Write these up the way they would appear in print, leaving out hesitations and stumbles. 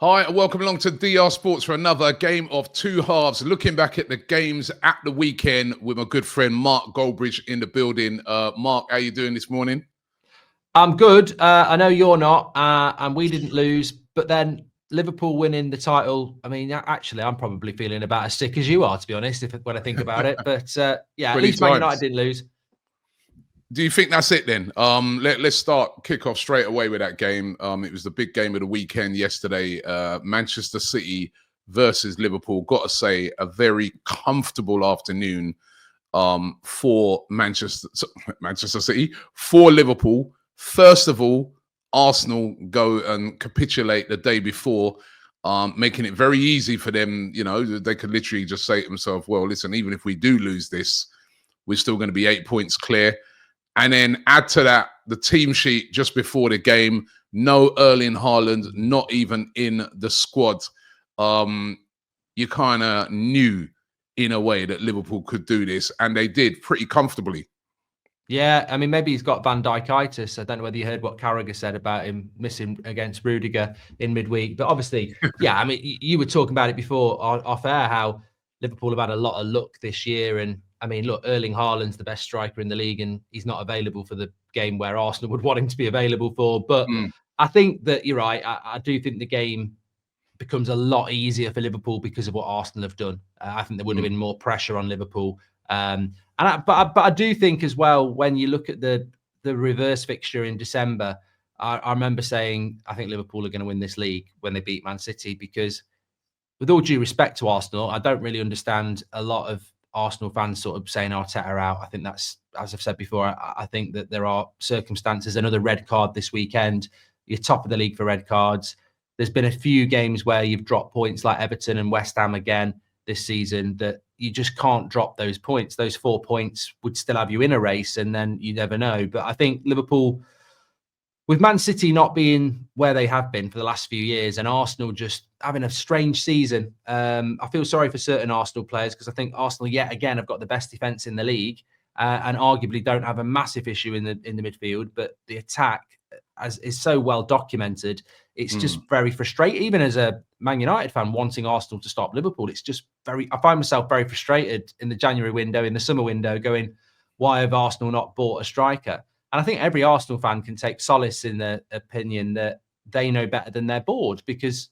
Hi, and welcome along to DR Sports for another game of two halves. Looking back at the games at the weekend with my good friend Mark Goldbridge in the building. Mark, how you doing this morning? I'm good. I know you're not, and we didn't lose. But then Liverpool winning the title. I mean, actually, I'm probably feeling about as sick as you are, to be honest, when I think about it. But yeah, at least Man United didn't lose. Do you think that's it then? Let's kick off straight away with that game. It was the big game of the weekend yesterday. Manchester City versus Liverpool. Got to say, a very comfortable afternoon for Manchester City, for Liverpool. First of all, Arsenal go and capitulate the day before, making it very easy for them. You know, they could literally just say to themselves, well, listen, even if we do lose this, we're still going to be 8 points clear. And then add to that the team sheet just before the game. No Erling Haaland, not even in the squad. You kind of knew in a way that Liverpool could do this, and they did pretty comfortably. Yeah, I mean, maybe he's got Van Dijkitis. I don't know whether you heard what Carragher said about him missing against Rudiger in midweek. But obviously, yeah, I mean, you were talking about it before off air, how Liverpool have had a lot of luck this year. And I mean, look, Erling Haaland's the best striker in the league, and he's not available for the game where Arsenal would want him to be available for. But I think that you're right. I do think the game becomes a lot easier for Liverpool because of what Arsenal have done. I think there would have been more pressure on Liverpool. But I do think as well, when you look at the reverse fixture in December, I remember saying I think Liverpool are going to win this league when they beat Man City, because with all due respect to Arsenal, I don't really understand a lot of Arsenal fans sort of saying Arteta out. I think that's, as I've said before, I think that there are circumstances. Another red card this weekend. You're top of the league for red cards. There's been a few games where you've dropped points like Everton and West Ham again this season that you just can't drop those points. Those 4 points would still have you in a race, and then you never know. But I think Liverpool, with Man City not being where they have been for the last few years, and Arsenal just having a strange season, I feel sorry for certain Arsenal players, because I think Arsenal yet again have got the best defence in the league, and arguably don't have a massive issue in the midfield. But the attack, as is so well documented, it's just very frustrating. Even as a Man United fan wanting Arsenal to stop Liverpool, it's just I find myself very frustrated in the January window, in the summer window, going, why have Arsenal not bought a striker? And I think every Arsenal fan can take solace in the opinion that they know better than their board, because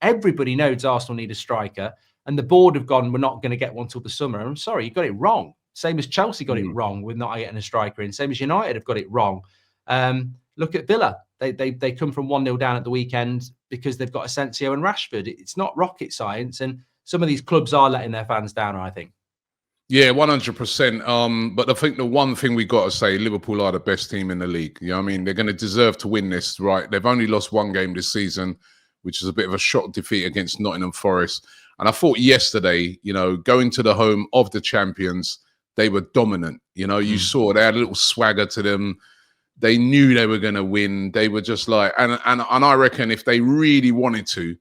everybody knows Arsenal need a striker, and the board have gone, we're not going to get one till the summer. And I'm sorry, you got it wrong. Same as Chelsea got it wrong with not getting a striker in. Same as United have got it wrong. Look at Villa. They come from 1-0 down at the weekend because they've got Asensio and Rashford. It's not rocket science, and some of these clubs are letting their fans down, I think. Yeah, 100%. But I think the one thing we got to say, Liverpool are the best team in the league. You know what I mean? They're going to deserve to win this, right? They've only lost one game this season, which is a bit of a shock defeat against Nottingham Forest. And I thought yesterday, you know, going to the home of the champions, they were dominant. You know, you saw they had a little swagger to them. They knew they were going to win. They were just like, and I reckon if they really wanted to,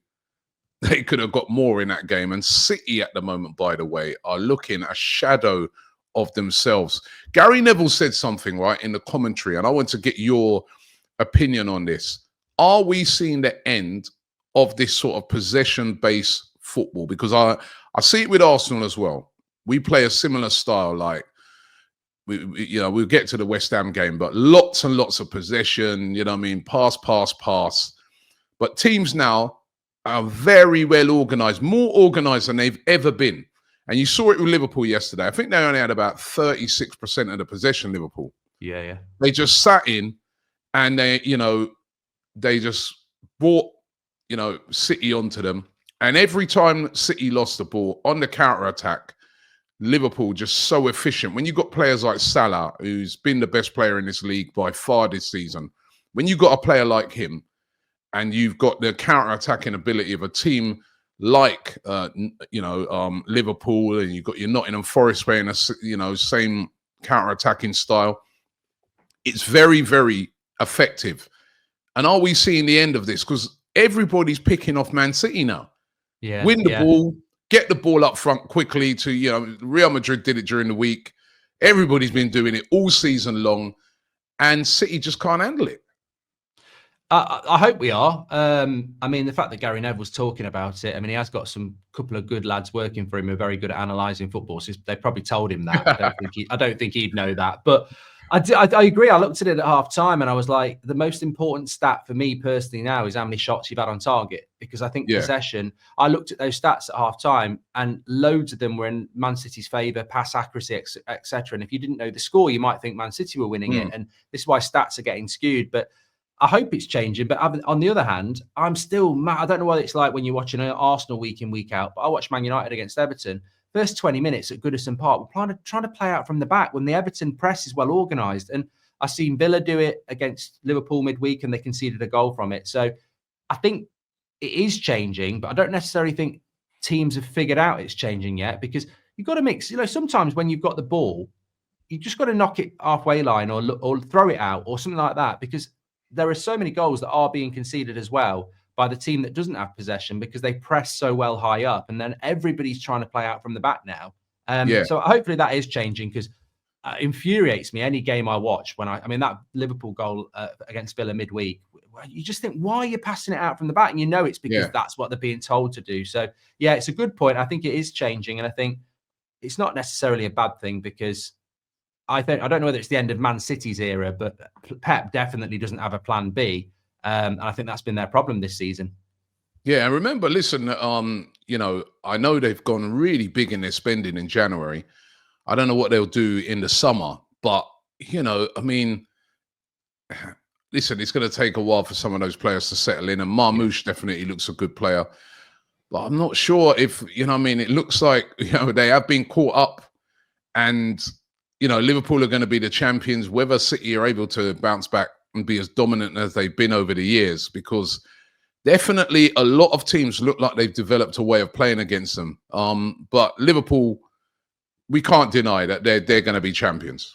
they could have got more in that game. And City at the moment, by the way, are looking a shadow of themselves. Gary Neville said something, right, in the commentary, and I want to get your opinion on this. Are we seeing the end of this sort of possession-based football? Because I see it with Arsenal as well. We play a similar style, like, we'll get to the West Ham game, but lots and lots of possession, you know what I mean? Pass. But teams now are very well organised, more organised than they've ever been. And you saw it with Liverpool yesterday. I think they only had about 36% of the possession, Liverpool. Yeah. They just sat in and they just brought, City onto them. And every time City lost the ball on the counter-attack, Liverpool just so efficient. When you've got players like Salah, who's been the best player in this league by far this season, when you've got a player like him and you've got the counter-attacking ability of a team like, Liverpool, and you've got your Nottingham Forest playing a, same counter-attacking style, it's very, very effective. And are we seeing the end of this? Because everybody's picking off Man City now. Yeah, win the ball, get the ball up front quickly to, Real Madrid did it during the week. Everybody's been doing it all season long, and City just can't handle it. I hope we are. I mean, the fact that Gary Neville's talking about it, I mean, he has got some couple of good lads working for him who are very good at analysing football. So they probably told him that. I don't think he'd know that. But I agree. I looked at it at half time and I was like, the most important stat for me personally now is how many shots you've had on target. Because I think possession, I looked at those stats at half time and loads of them were in Man City's favour, pass accuracy, etc. And if you didn't know the score, you might think Man City were winning it. And this is why stats are getting skewed. But I hope it's changing, but on the other hand, I'm still mad. I don't know what it's like when you're watching an Arsenal week in, week out, but I watched Man United against Everton. First 20 minutes at Goodison Park, we're trying to play out from the back when the Everton press is well organised. And I've seen Villa do it against Liverpool midweek and they conceded a goal from it. So I think it is changing, but I don't necessarily think teams have figured out it's changing yet, because you've got to mix. Sometimes when you've got the ball, you just got to knock it halfway line or throw it out or something like that, because there are so many goals that are being conceded as well by the team that doesn't have possession because they press so well high up, and then everybody's trying to play out from the back now. So hopefully that is changing, because it infuriates me any game I watch when I mean that Liverpool goal against Villa midweek. You just think, why are you passing it out from the back? And it's because that's what they're being told to do. So yeah, it's a good point. I think it is changing, and I think it's not necessarily a bad thing, because I don't know whether it's the end of Man City's era, but Pep definitely doesn't have a plan B. And I think that's been their problem this season. Yeah, and remember, listen, I know they've gone really big in their spending in January. I don't know what they'll do in the summer, but, I mean, listen, it's going to take a while for some of those players to settle in, and Marmoush definitely looks a good player. But I'm not sure if, it looks like, they have been caught up, and Liverpool are going to be the champions, whether City are able to bounce back and be as dominant as they've been over the years, because definitely a lot of teams look like they've developed a way of playing against them. But Liverpool, we can't deny that they're going to be champions.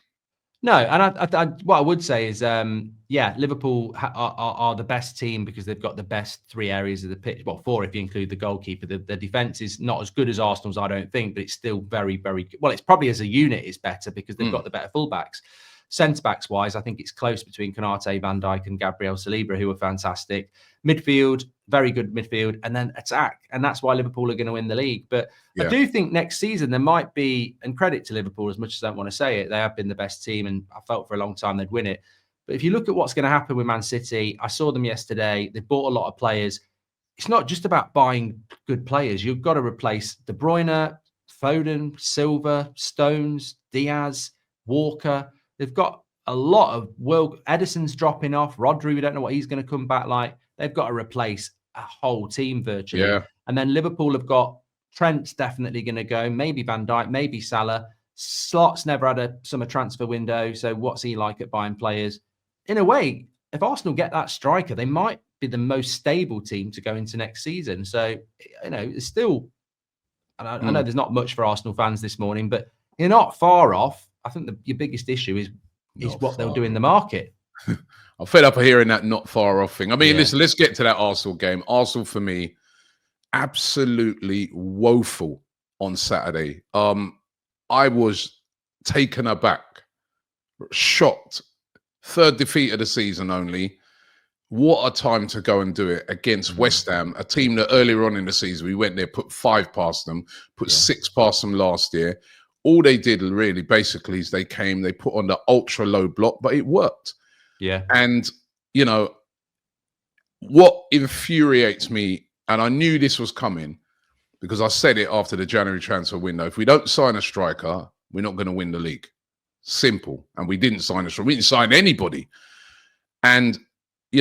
No, and what I would say is, Liverpool are the best team because they've got the best three areas of the pitch. Well, four if you include the goalkeeper. The defence is not as good as Arsenal's, I don't think, but it's still very, very good. Well, it's probably as a unit is better because they've got the better fullbacks. Centre-backs wise, I think it's close between Konate, Van Dijk and Gabriel Saliba, who are fantastic. Midfield, very good midfield, and then attack. And that's why Liverpool are going to win the league. But I do think next season there might be, and credit to Liverpool, as much as I don't want to say it, they have been the best team, and I felt for a long time they'd win it. But if you look at what's going to happen with Man City, I saw them yesterday. They bought a lot of players. It's not just about buying good players. You've got to replace De Bruyne, Foden, Silva, Stones, Diaz, Walker. They've got a lot of Edison's dropping off. Rodri, we don't know what he's going to come back like. They've got to replace a whole team virtually. Yeah. And then Liverpool have got Trent's definitely going to go. Maybe Van Dijk, maybe Salah. Slot's never had a summer transfer window. So what's he like at buying players? In a way, if Arsenal get that striker, they might be the most stable team to go into next season. So, it's still, and I know there's not much for Arsenal fans this morning, but you're not far off. I think your biggest issue is what they'll do in the market. I'm fed up of hearing that not far off thing. I mean, listen, let's get to that Arsenal game. Arsenal, for me, absolutely woeful on Saturday. I was taken aback, shocked. Third defeat of the season only. What a time to go and do it against West Ham, a team that earlier on in the season, we went there, put 5 past them, put 6 past them last year. All they did really basically is they came, they put on the ultra low block, but it worked. Yeah. And, what infuriates me, and I knew this was coming because I said it after the January transfer window, if we don't sign a striker, we're not going to win the league. Simple. And we didn't sign a striker. We didn't sign anybody. And,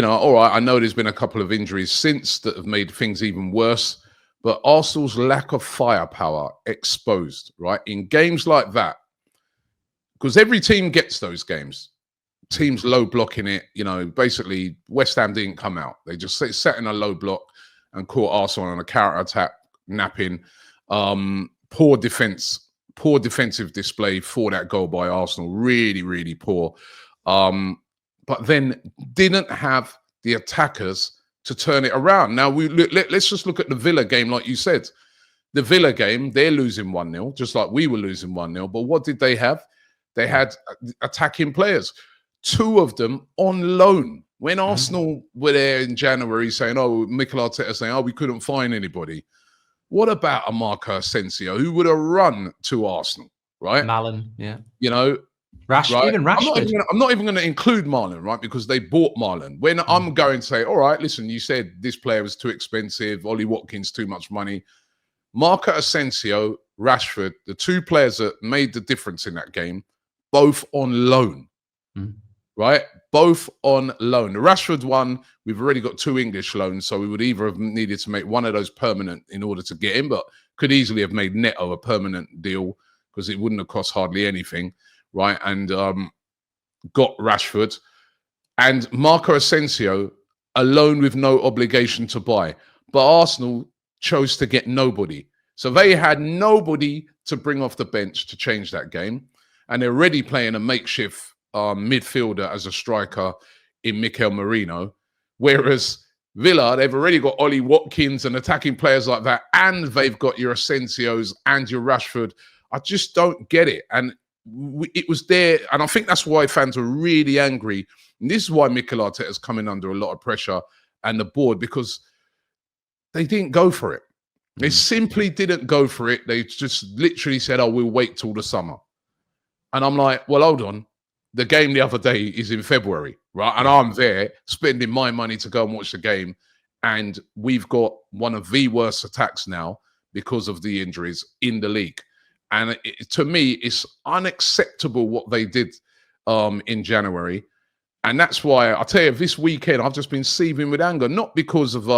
all right, I know there's been a couple of injuries since that have made things even worse. But Arsenal's lack of firepower exposed, right? In games like that, because every team gets those games. Teams low blocking it, basically West Ham didn't come out. They just sat in a low block and caught Arsenal on a counter attack, napping. Poor defensive display for that goal by Arsenal. Really, really poor. But then didn't have the attackers to turn it around. Now, let's just look at the Villa game, like you said. The Villa game, they're losing 1-0, just like we were losing 1-0. But what did they have? They had attacking players. 2 of them on loan. When Arsenal were there in January saying, oh, Mikel Arteta saying, oh, we couldn't find anybody. What about a Marco Asensio who would have run to Arsenal, right? Malin, yeah. You know, right? Even Rashford. I'm not even going to include Marlon, right? Because they bought Marlon. When I'm going to say, all right, listen, you said this player was too expensive, Ollie Watkins too much money. Marco Asensio, Rashford, the two players that made the difference in that game, both on loan, right? Both on loan. The Rashford one, we've already got 2 English loans, so we would either have needed to make one of those permanent in order to get him, but could easily have made Neto a permanent deal because it wouldn't have cost hardly anything, right? And got Rashford. And Marco Asensio, a loan with no obligation to buy. But Arsenal chose to get nobody. So they had nobody to bring off the bench to change that game. And they're already playing a makeshift midfielder as a striker in Mikel Merino. Whereas Villa, they've already got Ollie Watkins and attacking players like that. And they've got your Asensios and your Rashford. I just don't get it. And it was there. And I think that's why fans are really angry. And this is why Mikel Arteta is coming under a lot of pressure and the board, because they didn't go for it. They simply didn't go for it. They just literally said, oh, we'll wait till the summer. And I'm like, well, hold on. The game the other day is in February, right? And I'm there spending my money to go and watch the game. And we've got one of the worst attacks now because of the injuries in the league. And to me, it's unacceptable what they did in January. And that's why I tell you, this weekend, I've just been seething with anger, not because of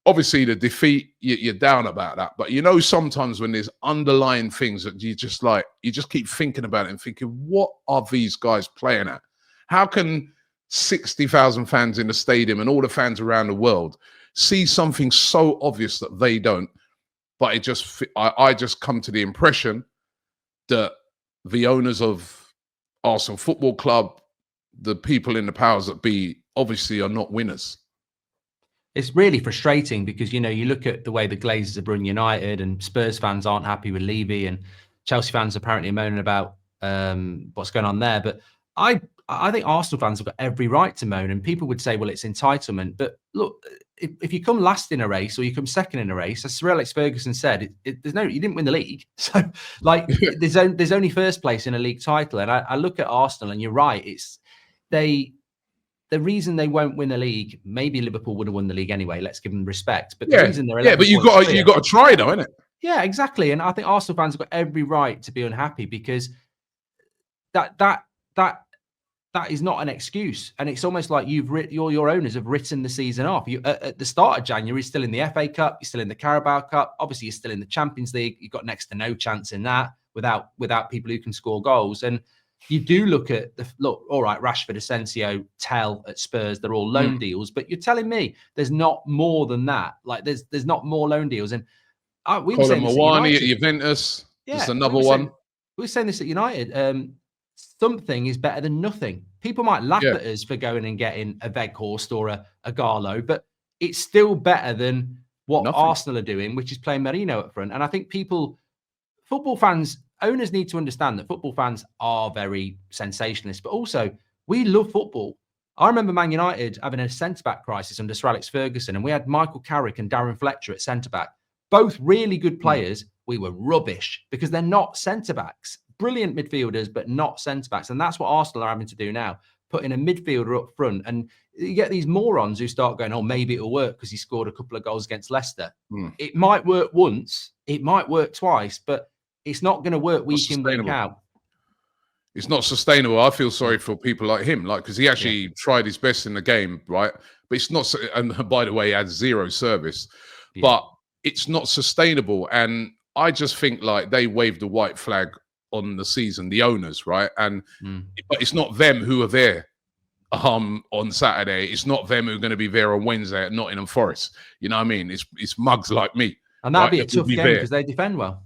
obviously the defeat, you're down about that. But you know, sometimes when there's underlying things that you just keep thinking about it and thinking, what are these guys playing at? How can 60,000 fans in the stadium and all the fans around the world see something so obvious that they don't? But I just come to the impression that the owners of Arsenal Football Club, the people in the powers that be, obviously are not winners. It's really frustrating because, you know, you look at the way the Glazers have run United, and Spurs fans aren't happy with Levy, and Chelsea fans apparently moaning about what's going on there. But I think Arsenal fans have got every right to moan, and people would say, well, it's entitlement. But look, if you come last in a race or you come second in a race, as Sir Alex Ferguson said, you didn't win the league. So, like, there's only first place in a league title. And I look at Arsenal, and you're right. It's the reason they won't win the league. Maybe Liverpool would have won the league anyway. Let's give them respect. But the reason they're but you got to try, though, innit? Yeah, exactly. And I think Arsenal fans have got every right to be unhappy because that is not an excuse. And it's almost like your owners have written the season off. You at the start of January, you're still in the FA Cup, you're still in the Carabao Cup. Obviously, you're still in the Champions League. You've got next to no chance in that without people who can score goals. And you do look at all right, Rashford, Asensio, Tell at Spurs, they're all loan deals. But you're telling me there's not more than that. Like there's not more loan deals. And we were saying Mawani at Juventus. There's another one. We were saying this at United. Something is better than nothing. People might laugh at us for going and getting a Weghorst or a Garlo, but it's still better than what Arsenal are doing, which is playing Merino up front. And I think football fans, owners need to understand that football fans are very sensationalist, but also we love football. I remember Man United having a centre-back crisis under Sir Alex Ferguson, and we had Michael Carrick and Darren Fletcher at centre-back. Both really good players. We were rubbish because they're not centre-backs. Brilliant midfielders, but not centre-backs. And that's what Arsenal are having to do now, putting a midfielder up front. And you get these morons who start going, oh, maybe it'll work because he scored a couple of goals against Leicester. It might work once, it might work twice, but it's not going to work week in, week out. It's not sustainable. I feel sorry for people like him, because he actually tried his best in the game, right? But it's not, and by the way, he had 0 service, but it's not sustainable. And I just think like they waved the white flag on the season, the owners, right? And but it's not them who are there on Saturday. It's not them who are going to be there on Wednesday at Nottingham Forest. You know what I mean? It's mugs like me. And that'd be a tough game because they defend well.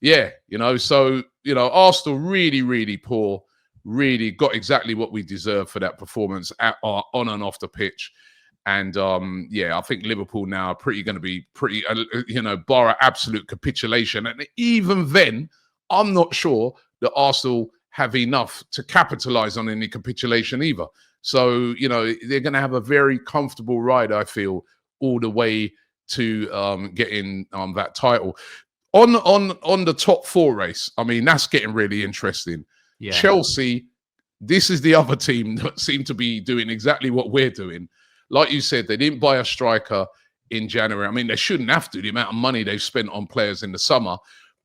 Yeah, so Arsenal really, really poor, really got exactly what we deserve for that performance on and off the pitch. And I think Liverpool now are going to be pretty, bar an absolute capitulation. And even then, I'm not sure that Arsenal have enough to capitalise on any capitulation either. So, you know, they're going to have a very comfortable ride, I feel, all the way to getting that title. On the top 4 race, I mean, that's getting really interesting. Yeah. Chelsea, this is the other team that seem to be doing exactly what we're doing. Like you said, they didn't buy a striker in January. I mean, they shouldn't have to, the amount of money they've spent on players in the summer.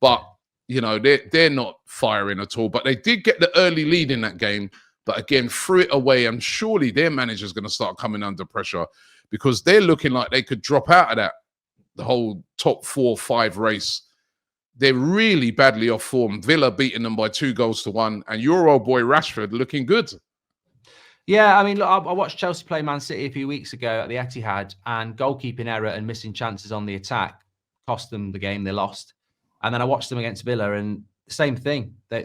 But, you know, they're not firing at all. But they did get the early lead in that game. But again, threw it away. And surely their manager's going to start coming under pressure because they're looking like they could drop out of the whole top 4-5 race. They're really badly off form. Villa beating them by 2-1, and your old boy Rashford looking good. Yeah, I mean, look, I watched Chelsea play Man City a few weeks ago at the Etihad, and goalkeeping error and missing chances on the attack cost them the game. They lost. And then I watched them against Villa, and same thing. I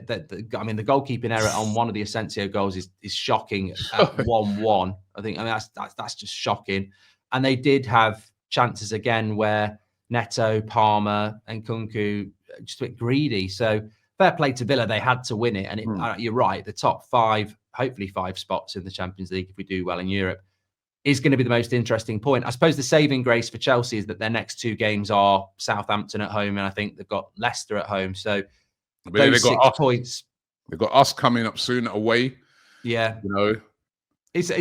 mean, the goalkeeping error on one of the Asensio goals is shocking at 1-1. I mean, that's just shocking. And they did have chances again where Neto, Palmer, and Kunku just a bit greedy. So fair play to Villa. They had to win it. And you're right. The top 5, hopefully 5 spots in the Champions League, if we do well in Europe, is going to be the most interesting point. I suppose the saving grace for Chelsea is that their next 2 games are Southampton at home, and I think they've got Leicester at home. So those 6 points. They've got us coming up soon away. Yeah. You know. It's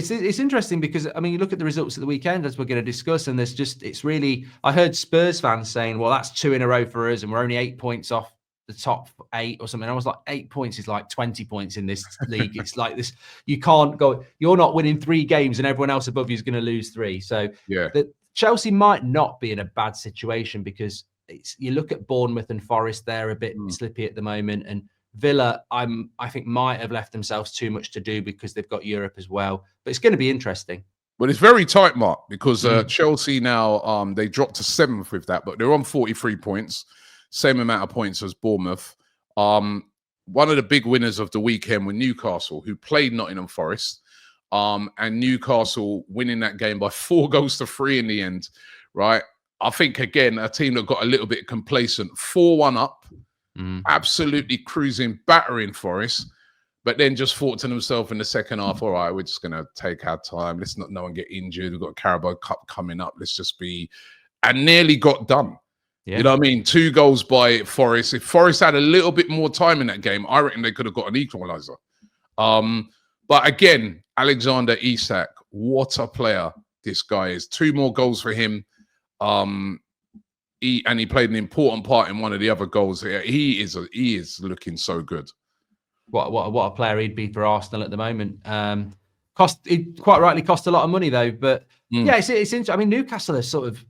interesting because, I mean, you look at the results at the weekend, as we're going to discuss, and it's really, I heard Spurs fans saying, well, that's 2 in a row for us, and we're only 8 points off the top 8 or something. I was like, 8 points is like 20 points in this league. It's like this, you can't go, you're not winning 3 games and everyone else above you is going to lose 3. So yeah, Chelsea might not be in a bad situation because you look at Bournemouth and Forest, they're a bit slippy at the moment, and Villa, I think, might have left themselves too much to do because they've got Europe as well. But it's going to be interesting. But it's very tight, Mark, because Chelsea now, they dropped to 7th with that, but they're on 43 points, same amount of points as Bournemouth. One of the big winners of the weekend were Newcastle, who played Nottingham Forest, and Newcastle winning that game by 4-3 in the end, right? I think, again, a team that got a little bit complacent, 4-1 up, absolutely cruising, battering Forest, but then just thought to themselves in the second half, all right, we're just going to take our time. Let's not no one get injured. We've got a Carabao Cup coming up. Let's just be... And nearly got done. Yeah. You know what I mean? 2 goals by Forest. If Forest had a little bit more time in that game, I reckon they could have got an equaliser. But again, Alexander Isak, what a player this guy is. 2 more goals for him. He played an important part in one of the other goals. He is looking so good. What a player he'd be for Arsenal at the moment. It quite rightly cost a lot of money though. But yeah, it's interesting. I mean, Newcastle are sort of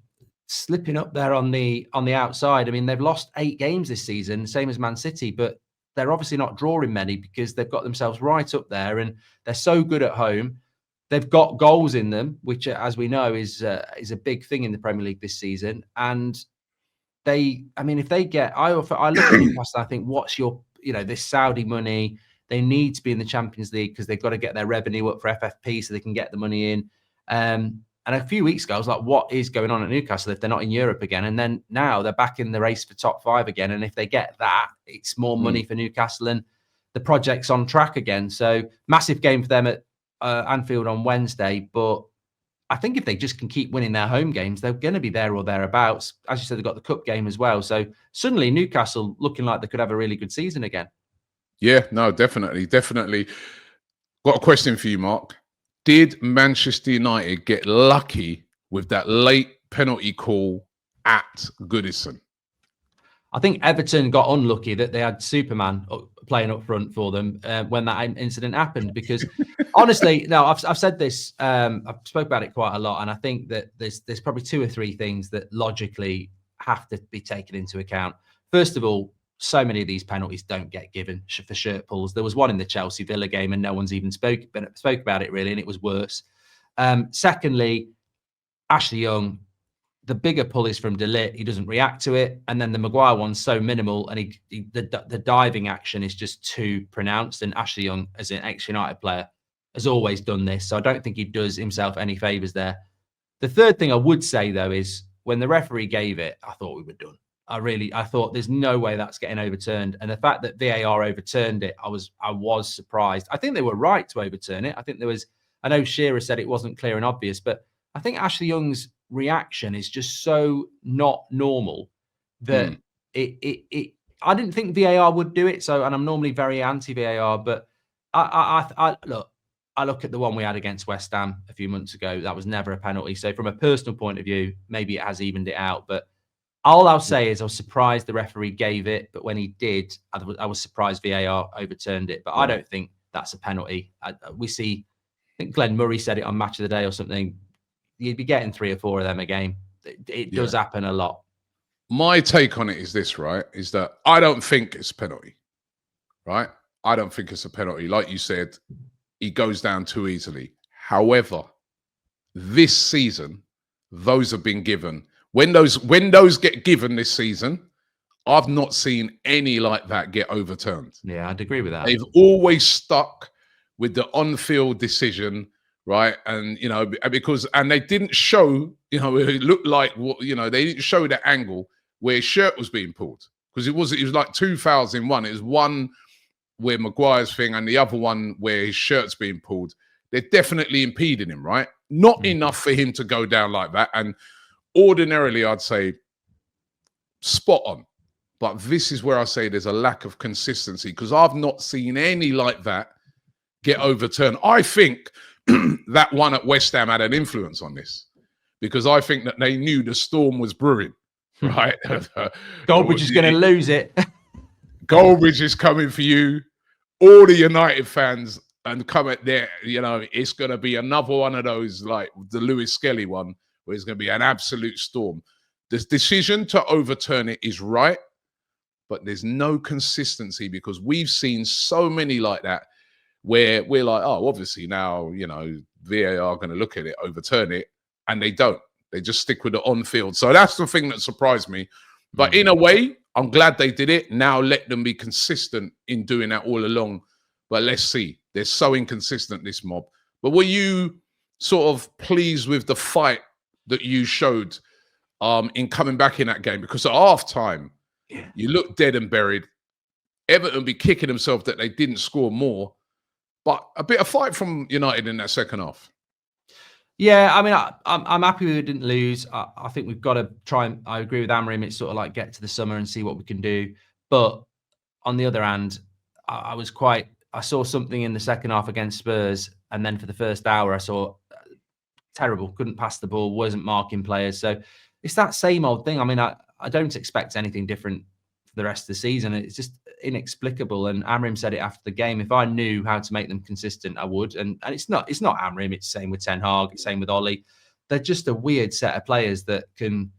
slipping up there on the outside. I mean, they've lost 8 games this season, same as Man City, but they're obviously not drawing many because they've got themselves right up there, and they're so good at home. They've got goals in them, which, as we know, is a big thing in the Premier League this season. And if they get, I look at Newcastle, I think, what's your, this Saudi money? They need to be in the Champions League because they've got to get their revenue up for FFP so they can get the money in. And a few weeks ago, I was like, what is going on at Newcastle if they're not in Europe again? And then now they're back in the race for top 5 again. And if they get that, it's more money for Newcastle and the project's on track again. So massive game for them at Anfield on Wednesday. But I think if they just can keep winning their home games, they're going to be there or thereabouts. As you said, they've got the cup game as well. So suddenly Newcastle looking like they could have a really good season again. Yeah, no, definitely. Got a question for you, Mark. Did Manchester United get lucky with that late penalty call at Goodison? I think Everton got unlucky that they had Superman playing up front for them when that incident happened. Because honestly, no, I've said this, I've spoke about it quite a lot, and I think that there's probably 2 or 3 things that logically have to be taken into account. First of all, so many of these penalties don't get given for shirt pulls. There was one in the Chelsea Villa game, and no one's even spoke about it really, and it was worse. Secondly, Ashley Young, the bigger pull is from De Ligt. He doesn't react to it, and then the Maguire one's so minimal, and the diving action is just too pronounced. And Ashley Young, as an ex-United player, has always done this, so I don't think he does himself any favours there. The third thing I would say though is when the referee gave it, I thought we were done. I thought there's no way that's getting overturned. And the fact that VAR overturned it, I was surprised. I think they were right to overturn it. I think there was I know Shearer said it wasn't clear and obvious, but I think Ashley Young's reaction is just so not normal that I didn't think VAR would do it. So, and I'm normally very anti VAR, but I look at the one we had against West Ham a few months ago. That was never a penalty. So, from a personal point of view, maybe it has evened it out. But all I'll say is I was surprised the referee gave it, but when he did, I was surprised VAR overturned it. But I don't think that's a penalty. We see, I think Glenn Murray said it on Match of the Day or something. You'd be getting 3 or 4 of them a game. It does happen a lot. My take on it is this, right? Is that I don't think it's a penalty, right? I don't think it's a penalty. Like you said, he goes down too easily. However, this season, those have been given. When those get given this season, I've not seen any like that get overturned. Yeah, I'd agree with that. They've always stuck with the on-field decision, right? And and they didn't show, it looked like they didn't show the angle where his shirt was being pulled, because it was like 2 fouls in one. It was one where Maguire's thing and the other one where his shirt's being pulled. They're definitely impeding him, right? Not enough for him to go down like that. And ordinarily, I'd say spot on. But this is where I say there's a lack of consistency, because I've not seen any like that get overturned. I think that one at West Ham had an influence on this, because I think that they knew the storm was brewing, right? Goldbridge is going to lose it. Goldbridge is coming for you. All the United fans and come at there, it's going to be another one of those, like the Lewis Skelly one, where it's going to be an absolute storm. The decision to overturn it is right, but there's no consistency, because we've seen so many like that where we're like, oh, obviously now, VAR are going to look at it, overturn it, and they don't. They just stick with the on-field. So that's the thing that surprised me. But in a way, I'm glad they did it. Now let them be consistent in doing that all along. But let's see. They're so inconsistent, this mob. But were you sort of pleased with the fight that you showed in coming back in that game? Because at half-time, you look dead and buried. Everton be kicking themselves that they didn't score more. But a bit of fight from United in that second half. Yeah, I mean, I'm happy we didn't lose. I think we've got to try and, I agree with Amorim, it's sort of like get to the summer and see what we can do. But on the other hand, I saw something in the second half against Spurs. And then for the first hour, I saw terrible, couldn't pass the ball, wasn't marking players. So it's that same old thing. I mean, I don't expect anything different for the rest of the season. It's just inexplicable. And Amorim said it after the game. If I knew how to make them consistent, I would. And it's not Amorim. It's the same with Ten Hag. It's the same with Ollie. They're just a weird set of players that can.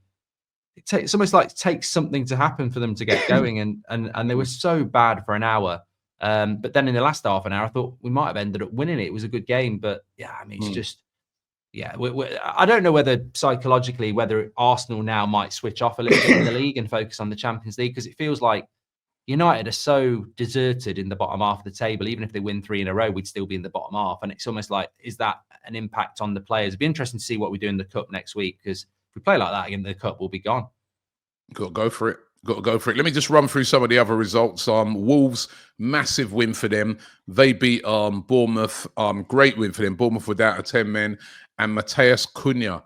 It's almost like it takes something to happen for them to get going. And they were so bad for an hour. But then in the last half an hour, I thought we might have ended up winning it. It was a good game, but yeah, I mean, it's just. Yeah, I don't know whether psychologically, whether Arsenal now might switch off a little bit in the league and focus on the Champions League, because it feels like United are so deserted in the bottom half of the table. Even if they win 3 in a row, we'd still be in the bottom half. And it's almost like, is that an impact on the players? It'd be interesting to see what we do in the Cup next week, because if we play like that again, the Cup will be gone. Got to go for it. Let me just run through some of the other results. Wolves, massive win for them. They beat Bournemouth. Great win for them. Bournemouth without a 10 men. And Mateus Cunha,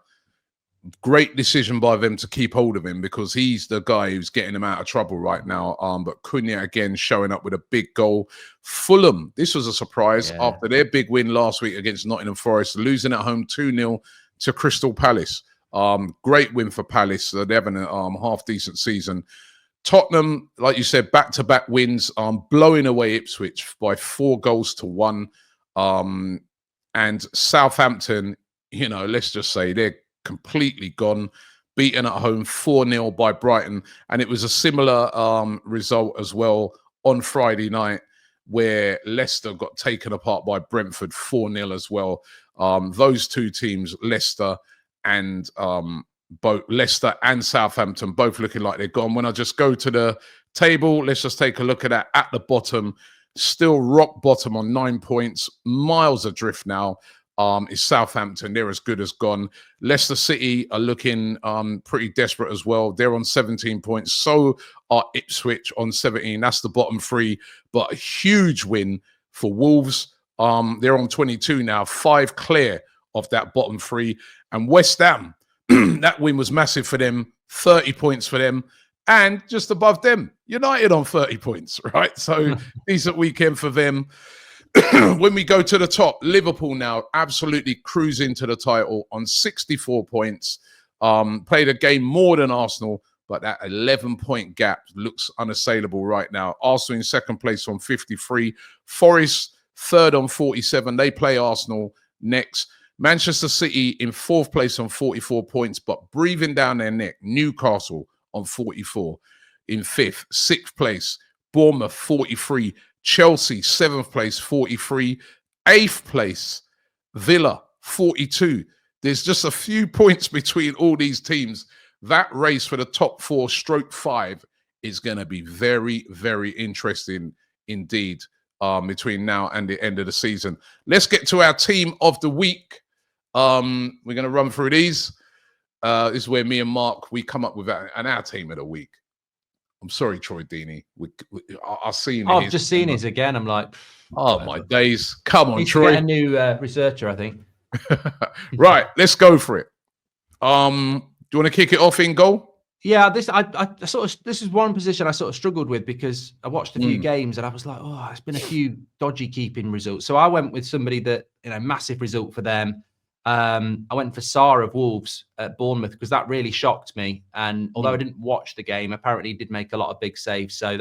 great decision by them to keep hold of him, because he's the guy who's getting them out of trouble right now. But Cunha again showing up with a big goal. Fulham, this was a surprise after their big win last week against Nottingham Forest, losing at home 2-0 to Crystal Palace. Great win for Palace. They're having a half-decent season. Tottenham, like you said, back-to-back wins, blowing away Ipswich by 4-1. And Southampton, let's just say they're completely gone, beaten at home 4-0 by Brighton. And it was a similar result as well on Friday night, where Leicester got taken apart by Brentford 4-0 as well. Those two teams, Leicester and Southampton, both looking like they're gone. When I just go to the table, let's just take a look at that. At the bottom, still rock bottom on 9 points, miles adrift now, is Southampton. They're as good as gone. Leicester City are looking pretty desperate as well. They're on 17 points. So are Ipswich on 17. That's the bottom 3. But a huge win for Wolves. They're on 22 now, 5 clear of that bottom 3. And West Ham, that win was massive for them, 30 points for them. And just above them, United on 30 points, right? So decent weekend for them. When we go to the top, Liverpool now absolutely cruising to the title on 64 points. Played a game more than Arsenal, but that 11-point gap looks unassailable right now. Arsenal in second place on 53. Forest third on 47. They play Arsenal next. Manchester City in fourth place on 44 points, but breathing down their neck. Newcastle on 44 in fifth. Sixth place, Bournemouth 43. Chelsea, 7th place, 43. 8th place, Villa, 42. There's just a few points between all these teams. That race for the top 4/5 is going to be very, very interesting indeed between now and the end of the season. Let's get to our team of the week. We're going to run through these. This is where me and Mark, we come up with our team of the week. I'm sorry, Troy Deeney. I've seen. I've just seen his again. I'm like, oh my days! Come on, He's Troy. A new researcher, I think. Right, let's go for it. Do you want to kick it off in goal? Yeah, this is one position I sort of struggled with because I watched a few games and I was like, oh, it's been a few dodgy keeping results. So I went with somebody that, massive result for them. I went for Salah of Wolves at Bournemouth because that really shocked me. And although I didn't watch the game, apparently he did make a lot of big saves. So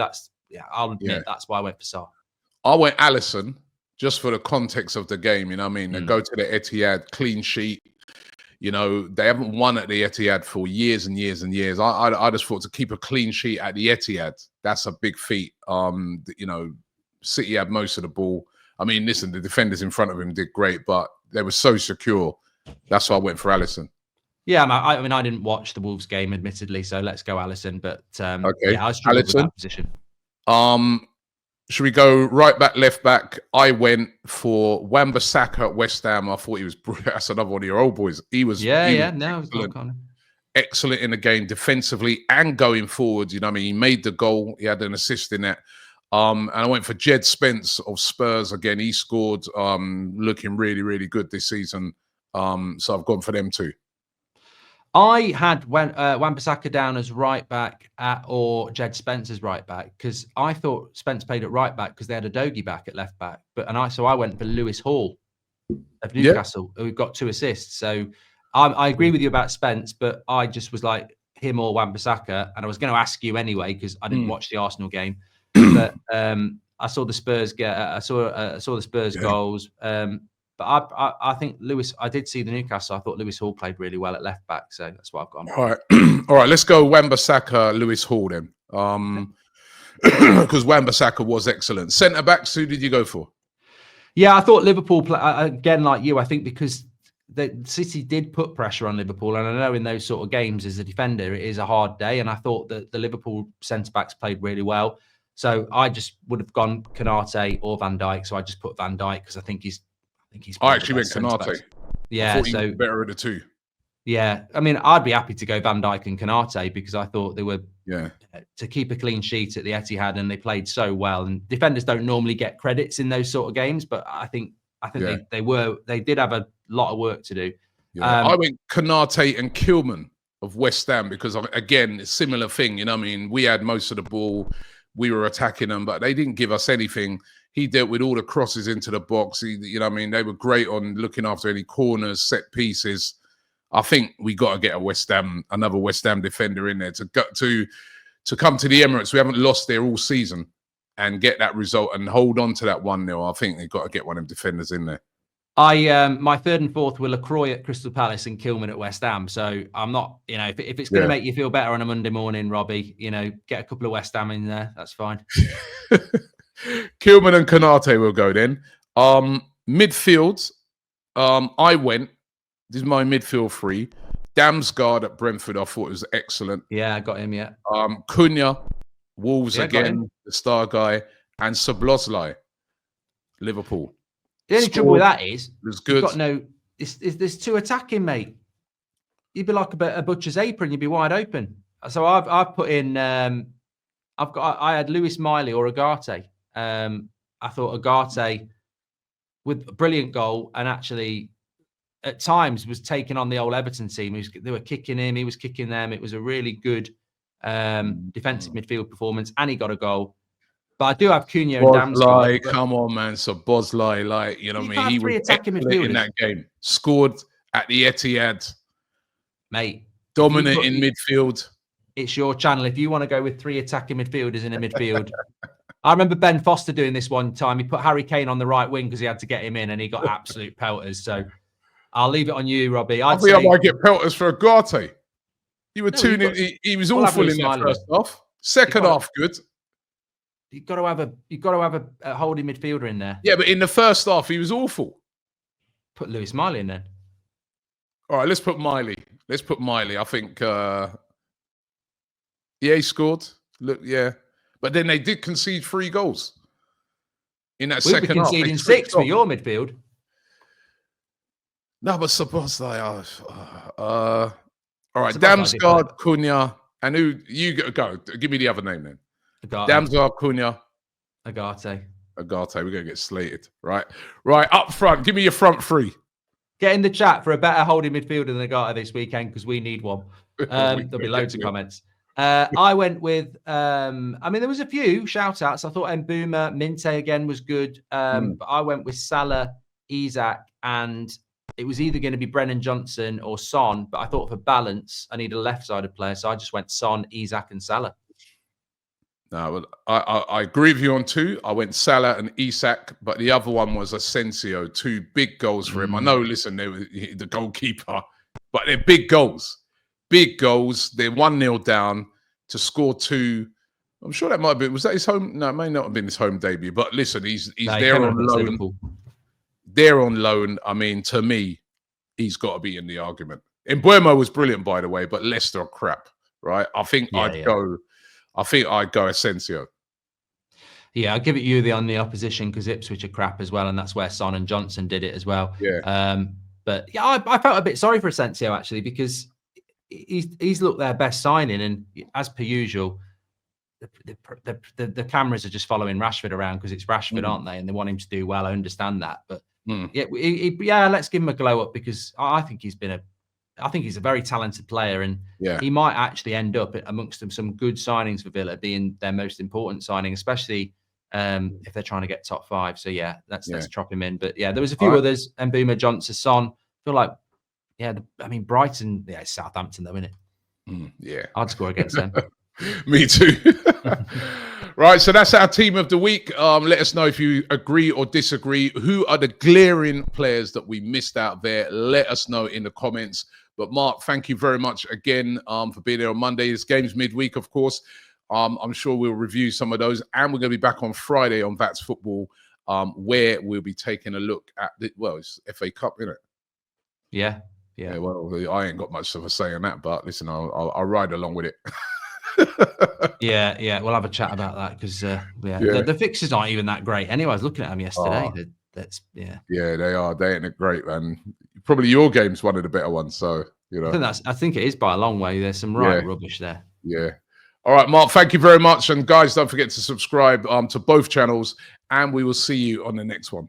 I'll admit that's why I went for Salah. I went Alisson just for the context of the game. They go to the Etihad, clean sheet. They haven't won at the Etihad for years and years and years. I just thought to keep a clean sheet at the Etihad, that's a big feat. City had most of the ball. I mean, listen, the defenders in front of him did great, but they were so secure. That's why I went for Alisson. Yeah, I mean, I didn't watch the Wolves game, admittedly, so let's go Alisson. But okay, I struggled with that position. Should we go right back, left back? I went for Wan-Bissaka at West Ham. I thought he was that's another one of your old boys. He was excellent in the game defensively and going forward. He made the goal. He had an assist in that. And I went for Jed Spence of Spurs again. He scored, looking really, really good this season. So I've gone for them too. I had Wan-Bissaka down as right back or Jed Spence as right back because I thought Spence played at right back because they had a Dogie back at left back. So I went for Lewis Hall of Newcastle, who got 2 assists. So I agree with you about Spence, but I just was like him or Wan-Bissaka, and I was going to ask you anyway because I didn't watch the Arsenal game. But I saw the Spurs I saw the Spurs goals. But I think Lewis. I did see the Newcastle. I thought Lewis Hall played really well at left back, so that's what I've gone. All right, all right. Let's go Wan-Bissaka, Lewis Hall then, because Wan-Bissaka was excellent. Centre backs, who did you go for? Yeah, I thought Liverpool again, like you. I think because the City did put pressure on Liverpool, and I know in those sort of games as a defender, it is a hard day. And I thought that the Liverpool centre backs played really well. So I just would have gone Konate or Van Dijk. So I just put Van Dijk because I think he's. I actually went Konate. Yeah, I thought he was better of the two. Yeah, I mean, I'd be happy to go Van Dijk and Konate because I thought they were to keep a clean sheet at the Etihad, and they played so well. And defenders don't normally get credits in those sort of games, but I think they did have a lot of work to do. Yeah. I went Konate and Kilman of West Ham because again, a similar thing. We had most of the ball, we were attacking them, but they didn't give us anything. He dealt with all the crosses into the box. They were great on looking after any corners, set pieces. I think we got to get another West Ham defender in there to come to the Emirates. We haven't lost there all season and get that result and hold on to that 1-0. I think they've got to get one of them defenders in there. My third and fourth were LaCroix at Crystal Palace and Kilman at West Ham. So I'm not, if it's going to make you feel better on a Monday morning, Robbie, get a couple of West Ham in there. That's fine. Kilman and Konate will go then. Midfield, this is my midfield 3. Damsgaard at Brentford, I thought it was excellent. Yeah, I got him, yeah. Cunha, Wolves again, the star guy, and Szoboszlai, Liverpool. The only trouble with that is it's good. There's 2 attacking, mate. You'd be like a butcher's apron, you'd be wide open. So I've put in I had Lewis Miley or Agate. I thought Agate with a brilliant goal, and actually at times was taking on the old Everton team. They were kicking him, he was kicking them. It was a really good defensive midfield performance, and he got a goal. But I do have Cunha and Damsgaard. Come on, man. So Bosley, like, you know what I mean? He was attacking excellent in that game. Scored at the Etihad. Mate. Dominant in midfield. It's your channel. If you want to go with 3 attacking midfielders in a midfield. I remember Ben Foster doing this one time. He put Harry Kane on the right wing because he had to get him in, and he got absolute pelters. So I'll leave it on you, Robbie. I might get pelters for Agate. You were he was awful in that first half. Second half, good. You've got to have a holding midfielder in there. Yeah, but in the first half, he was awful. Put Lewis Miley in then. All right, let's put Miley. I think, he scored. Look, yeah. But then they did concede 3 goals in that second half. We'll be conceding 6 for your midfield. No, but suppose all right, Damsgaard, Cunha, and who you go? Give me the other name then. Damsgaard, Cunha, Agate. We're gonna get slated, right? Up front. Give me your front 3. Get in the chat for a better holding midfielder than Agate this weekend because we need one. There'll be loads of comments. I went with, there was a few shout outs. I thought Mbuma, Minte again was good. But I went with Salah, Isak, and it was either going to be Brennan Johnson or Son. But I thought for balance, I need a left-sided player. So I just went Son, Isak, and Salah. No, I agree with you on 2. I went Salah and Isak, but the other one was Asensio. 2 big goals for him. I know, listen, they were the goalkeeper, but they're big goals. Big goals. They're 1-0 down to score 2. I'm sure that might have been. Was that his home? No, it may not have been his home debut. But listen, he's there on loan. There on loan. I mean, to me, he's got to be in the argument. Mbeumo was brilliant, by the way, but Leicester are crap, right? I think I'd go Asensio. Yeah, I'll give it you on the opposition because Ipswich are crap as well, and that's where Son and Johnson did it as well. Yeah. But yeah, I felt a bit sorry for Asensio actually because he's looked their best signing, and as per usual, the cameras are just following Rashford around because it's Rashford, aren't they? And they want him to do well. I understand that, but let's give him a glow up because I think he's a very talented player, and he might actually end up amongst them some good signings for Villa, being their most important signing, especially if they're trying to get top 5. So let's chop him in. But there was a few others: Mbuma, Johnson, Son. I feel like. Yeah, Brighton, it's Southampton though, isn't it? Yeah. I'd score against them. Me too. Right, so that's our team of the week. Let us know if you agree or disagree. Who are the glaring players that we missed out there? Let us know in the comments. But Mark, thank you very much again for being there on Monday. This game's midweek, of course. I'm sure we'll review some of those. And we're going to be back on Friday on That's Football, where we'll be taking a look at, it's FA Cup, isn't it? Yeah. Yeah, well, I ain't got much of a say in that, but listen, I'll ride along with it. Yeah, we'll have a chat about that because the fixtures aren't even that great. Anyway, I was looking at them yesterday. Yeah, they are. They ain't great, man. Probably your game's one of the better ones. So I think it is by a long way. There's some rubbish there. Yeah. All right, Mark. Thank you very much, and guys, don't forget to subscribe to both channels, and we will see you on the next one.